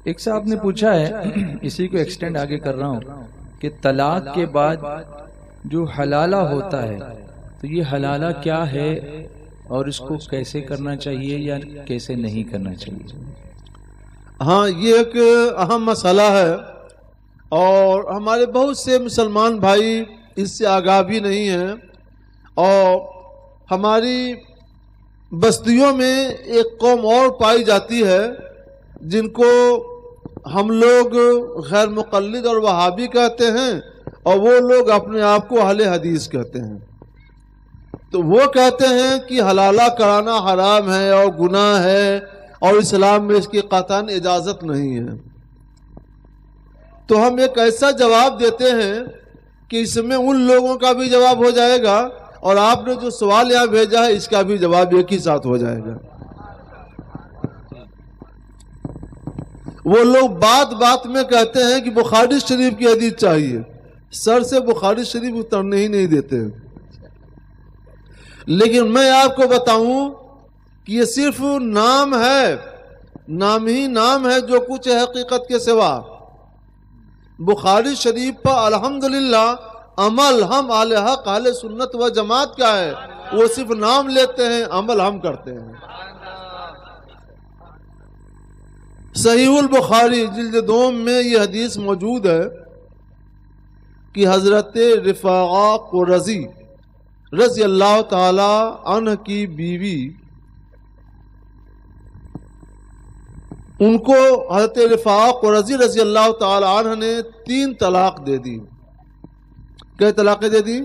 ایک صاحب نے پوچھا ہے، اسی کو ایکسٹینڈ آگے کر رہا ہوں، کہ طلاق کے بعد جو حلالہ ہوتا ہے تو یہ حلالہ کیا ہے اور اس کو کیسے کرنا چاہیے یا کیسے نہیں کرنا چاہیے؟ ہاں، یہ ایک اہم مسئلہ ہے اور ہمارے بہت سے مسلمان بھائی اس سے آگاہ بھی نہیں ہیں، اور ہماری بستیوں میں ایک قوم اور پائی جاتی ہے جن کو ہم لوگ غیر مقلد اور وہابی کہتے ہیں، اور وہ لوگ اپنے آپ کو اہل حدیث کہتے ہیں۔ تو وہ کہتے ہیں کہ حلالہ کرانا حرام ہے اور گناہ ہے اور اسلام میں اس کی قطعاً اجازت نہیں ہے۔ تو ہم ایک ایسا جواب دیتے ہیں کہ اس میں ان لوگوں کا بھی جواب ہو جائے گا اور آپ نے جو سوال یہاں بھیجا ہے اس کا بھی جواب ایک ہی ساتھ ہو جائے گا۔ وہ لوگ بات بات میں کہتے ہیں کہ بخاری شریف کی حدیث چاہیے، سر سے بخاری شریف اترنے ہی نہیں دیتے۔ لیکن میں آپ کو بتاؤں کہ یہ صرف نام ہے، نام ہی نام ہے، جو کچھ ہے حقیقت کے سوا۔ بخاری شریف پر الحمدللہ عمل ہم اہل حق اہل سنت و جماعت کا ہے، وہ صرف نام لیتے ہیں، عمل ہم کرتے ہیں۔ صحیح البخاری جلد 2 میں یہ حدیث موجود ہے کہ حضرت رفاعہ قرظی رضی اللہ تعالی عنہ کی بیوی، ان کو حضرت رفاعہ قرظی رضی اللہ تعالی عنہ نے 3 طلاق دے دی۔ کئی طلاقیں دے دی؟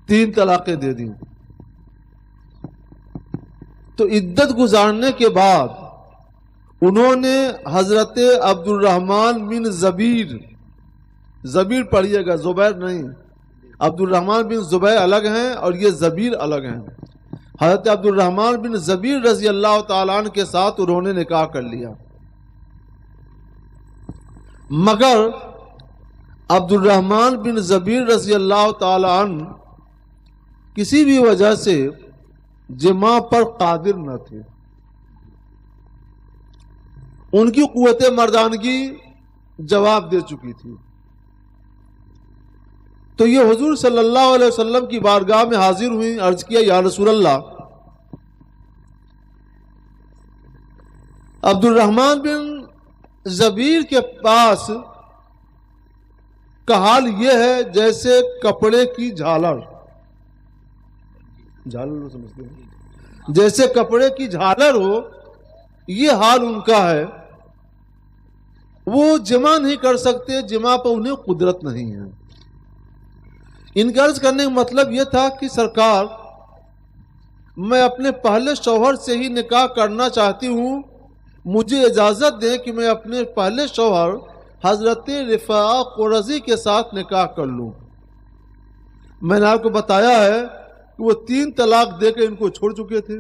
3 طلاقیں دے دی۔ تو عدت گزارنے کے بعد انہوں نے حضرت عبد الرحمن بن زبیر، زبیر پڑھیے گا، زبیر نہیں، عبد الرحمن بن زبیر الگ ہیں اور یہ زبیر الگ ہیں۔ حضرت عبد الرحمن بن زبیر رضی اللہ تعالیٰ عنہ کے ساتھ انہوں نے نکاح کر لیا، مگر عبد الرحمن بن زبیر رضی اللہ تعالیٰ عنہ کسی بھی وجہ سے جماع پر قادر نہ تھے، ان کی قوت مردانگی جواب دے چکی تھی۔ تو یہ حضور صلی اللہ علیہ وسلم کی بارگاہ میں حاضر ہوئی، عرض کیا یا رسول اللہ، عبد الرحمن بن زبیر کے پاس کا حال یہ ہے جیسے کپڑے کی جھالر، جھالر سمجھتے ہیں، جیسے کپڑے کی جھالر ہو، یہ حال ان کا ہے۔ وہ جمع نہیں کر سکتے، جمع پر انہیں قدرت نہیں ہے۔ ان کا عرض کرنے کا مطلب یہ تھا کہ سرکار، میں اپنے پہلے شوہر سے ہی نکاح کرنا چاہتی ہوں، مجھے اجازت دیں کہ میں اپنے پہلے شوہر حضرت رفاعہ قرظی کے ساتھ نکاح کر لوں۔ میں نے آپ کو بتایا ہے کہ وہ 3 طلاق دے کے ان کو چھوڑ چکے تھے۔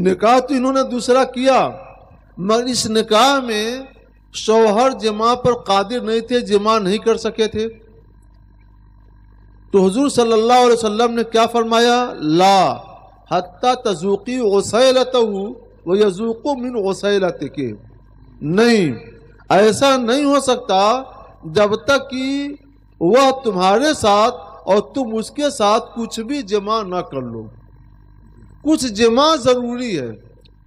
نکاح تو انہوں نے دوسرا کیا، مگر اس نکاح میں شوہر جماع پر قادر نہیں تھے، جماع نہیں کر سکے تھے۔ تو حضور صلی اللہ علیہ وسلم نے کیا فرمایا؟ لا حتی تذوقی غسیلتہ ویذوق من غسیلتک، نہیں، ایسا نہیں ہو سکتا جب تک کہ وہ تمہارے ساتھ اور تم اس کے ساتھ کچھ بھی جمع نہ کر لو۔ کچھ جمع ضروری ہے،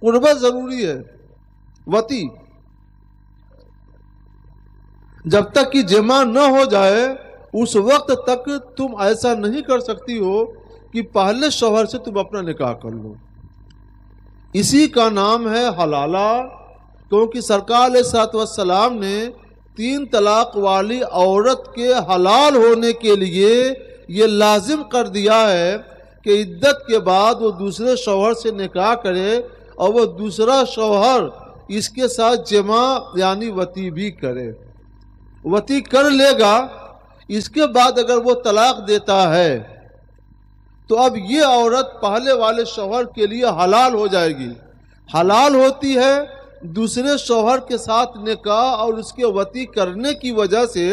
قربت ضروری ہے، وتی۔ جب تک کہ جمع نہ ہو جائے اس وقت تک تم ایسا نہیں کر سکتی ہو کہ پہلے شوہر سے تم اپنا نکاح کر لو۔ اسی کا نام ہے حلالہ، کیونکہ سرکار علیہ الصلوۃ والسلام نے 3 طلاق والی عورت کے حلال ہونے کے لیے یہ لازم کر دیا ہے کہ عدت کے بعد وہ دوسرے شوہر سے نکاح کرے اور وہ دوسرا شوہر اس کے ساتھ جماع یعنی وتی بھی کرے۔ وتی کر لے گا، اس کے بعد اگر وہ طلاق دیتا ہے تو اب یہ عورت پہلے والے شوہر کے لیے حلال ہو جائے گی۔ حلال ہوتی ہے دوسرے شوہر کے ساتھ نکاح اور اس کے وتی کرنے کی وجہ سے،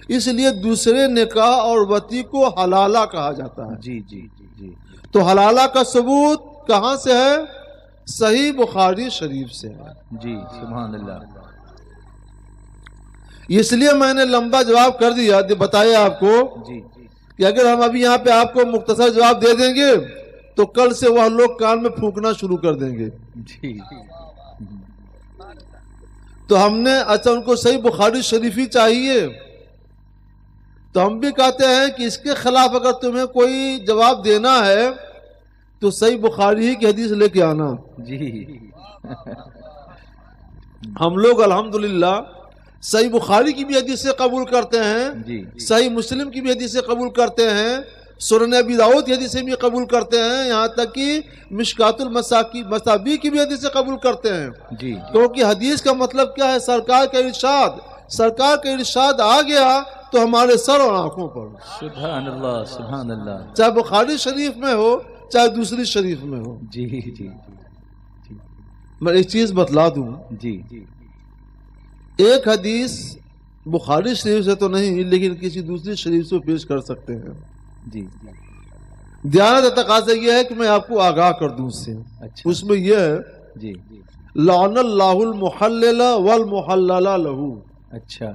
اس لیے دوسرے نکاح اور وتی کو حلالہ کہا جاتا ہے۔ جی جی جی جی۔ تو حلالہ کا ثبوت کہاں سے ہے؟ صحیح بخاری شریف سے ہے. جی سبحان اللہ. اس لیے میں نے لمبا جواب کر دیا، بتایا آپ کو جی کہ اگر ہم ابھی یہاں پہ آپ کو مختصر جواب دے دیں گے تو کل سے وہ لوگ کان میں پھونکنا شروع کر دیں گے. جی تو ہم نے اچھا ان کو صحیح بخاری شریف ہی چاہیے، تو ہم بھی کہتے ہیں کہ اس کے خلاف اگر تمہیں کوئی جواب دینا ہے تو صحیح بخاری ہی کی حدیث لے کے آنا. جی ہم لوگ الحمدللہ صحیح بخاری کی بھی حدیثیں قبول کرتے ہیں، جی صحیح مسلم کی بھی حدیثیں قبول کرتے ہیں، سنن ابی داؤد کی حدیثیں بھی قبول کرتے ہیں، یہاں تک کہ مشکات المصابیح کی بھی حدیثیں قبول کرتے ہیں. جی کیونکہ حدیث کا مطلب کیا ہے؟ سرکار کا ارشاد. سرکار کا ارشاد آ گیا تو ہمارے سر اور آنکھوں پر، سبحان اللہ سبحان اللہ. چاہے بخاری شریف میں ہو چاہے دوسری شریف میں ہو. جی جی میں ایک چیز بتلا دوں، جی ایک حدیث بخاری شریف سے تو نہیں لیکن کسی دوسری شریف سے پیش کر سکتے ہیں. جی دیانت تقاضا یہ ہے کہ میں آپ کو آگاہ کر دوں اس سے. اچھا اس میں یہ ہے جی لعن اللہ المحلل والمحلل لہ، اچھا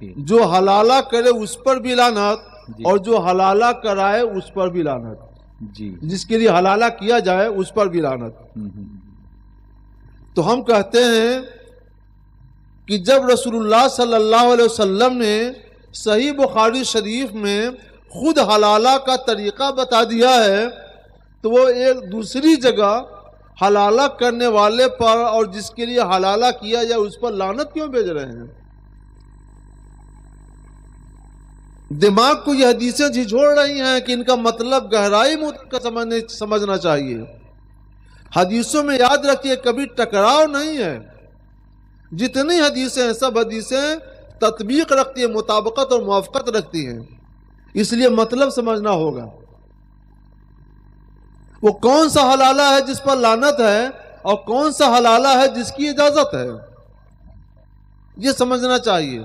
جی جو حلالہ کرے اس پر بھی لعنت جی. اور جو حلالہ کرائے اس پر بھی لعنت. جی جس کے لیے حلالہ کیا جائے اس پر بھی لعنت. تو ہم کہتے ہیں کہ جب رسول اللہ صلی اللہ علیہ وسلم نے صحیح بخاری شریف میں خود حلالہ کا طریقہ بتا دیا ہے تو وہ ایک دوسری جگہ حلالہ کرنے والے پر اور جس کے لیے حلالہ کیا جائے اس پر لعنت کیوں بھیج رہے ہیں؟ دماغ کو یہ حدیثیں جھنجھوڑ رہی ہیں کہ ان کا مطلب گہرائی میں سمجھنا چاہیے. حدیثوں میں یاد رکھیے کبھی ٹکراؤ نہیں ہے. جتنی حدیثیں ہیں سب حدیثیں تطبیق رکھتی ہیں، مطابقت اور موافقت رکھتی ہیں. اس لیے مطلب سمجھنا ہوگا. وہ کون سا حلالہ ہے جس پر لعنت ہے اور کون سا حلالہ ہے جس کی اجازت ہے، یہ سمجھنا چاہیے.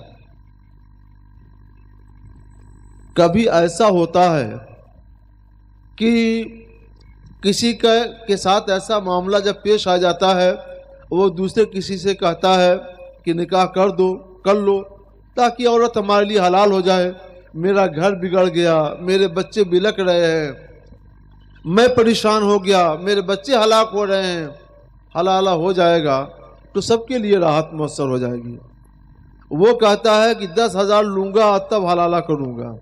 کبھی ایسا ہوتا ہے کہ کسی کے ساتھ ایسا معاملہ جب پیش آ جاتا ہے وہ دوسرے کسی سے کہتا ہے کہ نکاح کر لو تاکہ عورت ہمارے لیے حلال ہو جائے. میرا گھر بگڑ گیا، میرے بچے بلک رہے ہیں، میں پریشان ہو گیا، میرے بچے ہلاک ہو رہے ہیں، حلالہ ہو جائے گا تو سب کے لیے راحت میسر ہو جائے گی. وہ کہتا ہے کہ 10,000 لوں گا تب حلالہ کروں گا.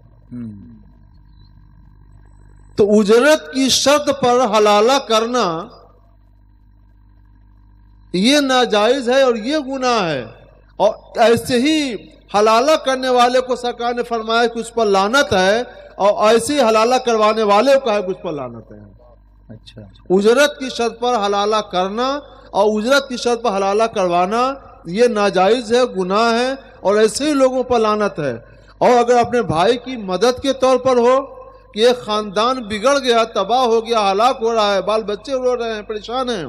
تو اجرت کی شرط پر حلالہ کرنا یہ ناجائز ہے اور یہ گناہ ہے. اور ایسے ہی حلالہ کرنے والے کو سرکار نے فرمایا کہ اس پر لعنت ہے اور ایسے ہی حلالہ کروانے والے کو کہا کہ اس پر لعنت ہے. اچھا اجرت کی شرط پر حلالہ کرنا اور اجرت کی شرط پر حلالہ کروانا یہ ناجائز ہے، گناہ ہے اور ایسے ہی لوگوں پر لعنت ہے. اور اگر اپنے بھائی کی مدد کے طور پر ہو کہ ایک خاندان بگڑ گیا، تباہ ہو گیا، ہلاک ہو رہا ہے، بال بچے رو رہے ہیں، پریشان ہیں،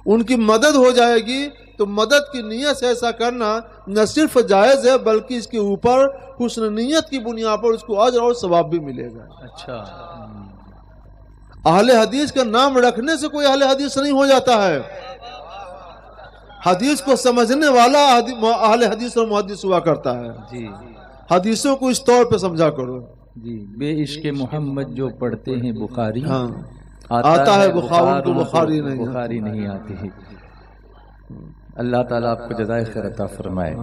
ان کی مدد ہو جائے گی تو مدد کی نیت سے ایسا کرنا نہ صرف جائز ہے بلکہ اس کے اوپر حسن نیت کی بنیاد پر اس کو اجر اور ثواب بھی ملے گا. اچھا اہل حدیث کا نام رکھنے سے کوئی اہل حدیث نہیں ہو جاتا ہے. حدیث کو سمجھنے والا اہل حدیث اور محدث ہوا کرتا ہے. جی حدیثوں کو اس طور پہ سمجھا کرو. جی بے عشق محمد جو پڑھتے ہیں بخاری ہاں آتا ہے بخاری تو بخاری نہیں آتی. اللہ تعالیٰ آپ کو جزائے خیر عطا فرمائے.